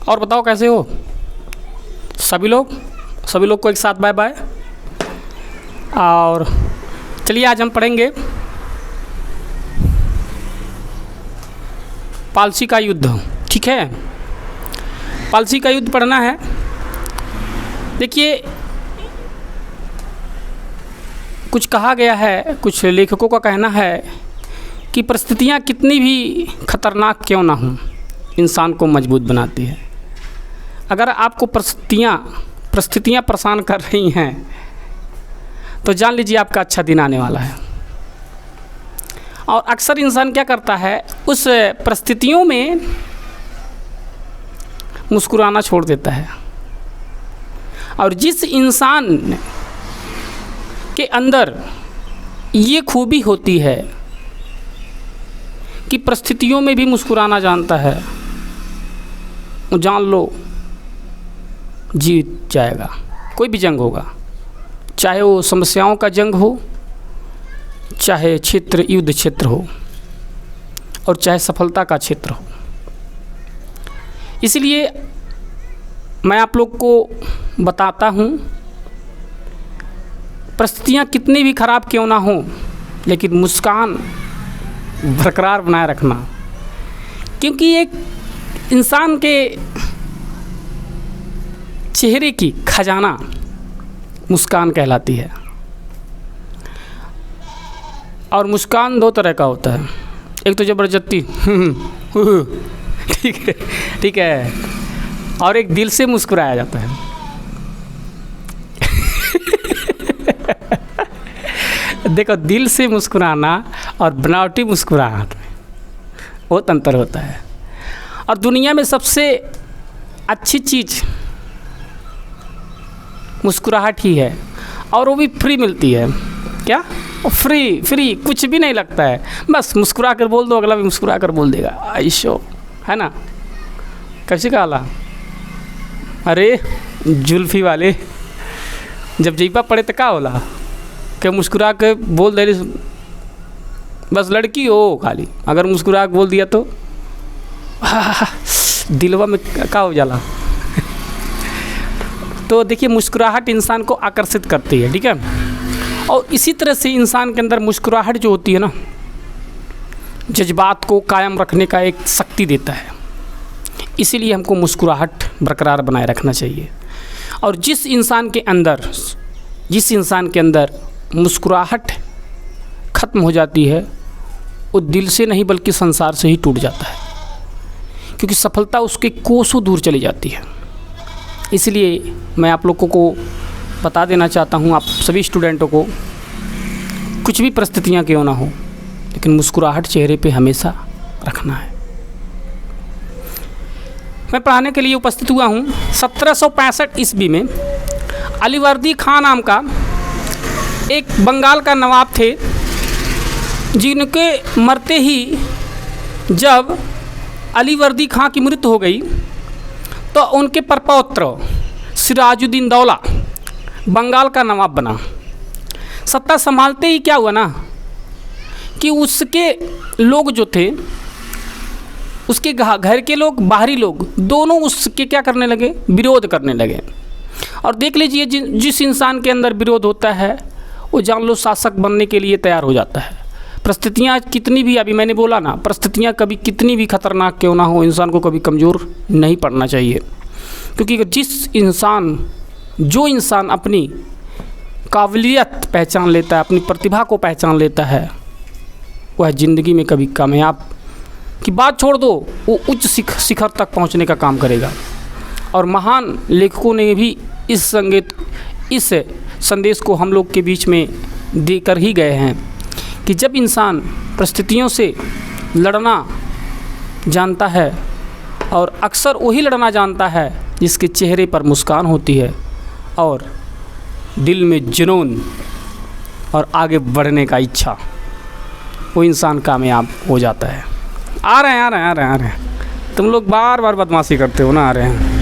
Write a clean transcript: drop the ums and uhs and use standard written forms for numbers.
और बताओ कैसे हो सभी लोग को एक साथ बाय बाय। और चलिए आज हम पढ़ेंगे पालसी का युद्ध। ठीक है, पालसी का युद्ध पढ़ना है। देखिए, कुछ कहा गया है, कुछ लेखकों का कहना है कि परिस्थितियाँ कितनी भी खतरनाक क्यों ना हों, इंसान को मजबूत बनाती है। अगर आपको परिस्थितियाँ परेशान कर रही हैं तो जान लीजिए आपका अच्छा दिन आने वाला है। और अक्सर इंसान क्या करता है, उस परिस्थितियों में मुस्कुराना छोड़ देता है। और जिस इंसान के अंदर ये खूबी होती है कि परिस्थितियों में भी मुस्कुराना जानता है, वो जान लो जीत जाएगा। कोई भी जंग होगा, चाहे वो समस्याओं का जंग हो, चाहे क्षेत्र युद्ध क्षेत्र हो, और चाहे सफलता का क्षेत्र हो। इसलिए मैं आप लोग को बताता हूँ, परिस्थितियाँ कितनी भी खराब क्यों ना हो, लेकिन मुस्कान बरकरार बनाए रखना। क्योंकि एक इंसान के चेहरे की खजाना मुस्कान कहलाती है। और मुस्कान दो तरह का होता है, एक तो ज़बरदस्ती ठीक है, और एक दिल से मुस्कुराया जाता है। देखो, दिल से मुस्कुराना और बनावटी मुस्कुराहट में बहुत अंतर होता है। और दुनिया में सबसे अच्छी चीज़ मुस्कुराहट ही है, और वो भी फ्री मिलती है। क्या? फ्री कुछ भी नहीं लगता है, बस मुस्कुरा कर बोल दो, अगला भी मुस्कुरा कर बोल देगा। आइशो है ना, कैसे कहा? अरे जुल्फी वाले जब जीपा पड़े तो क्या होला कि मुस्कुरा के बोल दे, बस लड़की हो खाली, अगर मुस्कुरा के बोल दिया तो दिलवा में क्या हो जाला। तो देखिए, मुस्कुराहट इंसान को आकर्षित करती है। ठीक है, और इसी तरह से इंसान के अंदर मुस्कुराहट जो होती है ना, जज्बात को कायम रखने का एक शक्ति देता है। इसीलिए हमको मुस्कुराहट बरकरार बनाए रखना चाहिए। और जिस इंसान के अंदर मुस्कुराहट ख़त्म हो जाती है, वो दिल से नहीं बल्कि संसार से ही टूट जाता है, क्योंकि सफलता उसके कोसों दूर चली जाती है। इसलिए मैं आप लोगों को बता देना चाहता हूँ, आप सभी स्टूडेंटों को, कुछ भी परिस्थितियाँ क्यों ना हो, लेकिन मुस्कुराहट चेहरे पे हमेशा रखना है। मैं पढ़ाने के लिए उपस्थित हुआ हूँ। 1765 ईस्वी में अलीवर्दी खां नाम का एक बंगाल का नवाब थे, जिनके मरते ही जब अलीवर्दी खां की मृत्यु हो गई तो उनके परपौत्र सिराजुद्दीन दौला बंगाल का नवाब बना। सत्ता संभालते ही क्या हुआ ना कि उसके लोग जो थे, उसके घर के लोग, बाहरी लोग, दोनों उसके क्या करने लगे, विरोध करने लगे। और देख लीजिए, जिस इंसान के अंदर विरोध होता है वो जान लो शासक बनने के लिए तैयार हो जाता है। परिस्थितियाँ कितनी भी, अभी मैंने बोला ना, परिस्थितियाँ कभी कितनी भी खतरनाक क्यों ना हो, इंसान को कभी कमज़ोर नहीं पड़ना चाहिए। क्योंकि जो इंसान अपनी काबिलियत पहचान लेता है, अपनी प्रतिभा को पहचान लेता है, वह ज़िंदगी में कभी कामयाब की बात छोड़ दो, वो उच्च शिखर तक पहुंचने का काम करेगा। और महान लेखकों ने भी इस संदेश को हम लोग के बीच में देकर ही गए हैं कि जब इंसान परिस्थितियों से लड़ना जानता है, और अक्सर वही लड़ना जानता है जिसके चेहरे पर मुस्कान होती है और दिल में जुनून और आगे बढ़ने का इच्छा, वो इंसान कामयाब हो जाता है। आ रहे हैं तुम लोग बार बार बदमाशी करते हो ना, आ रहे हैं।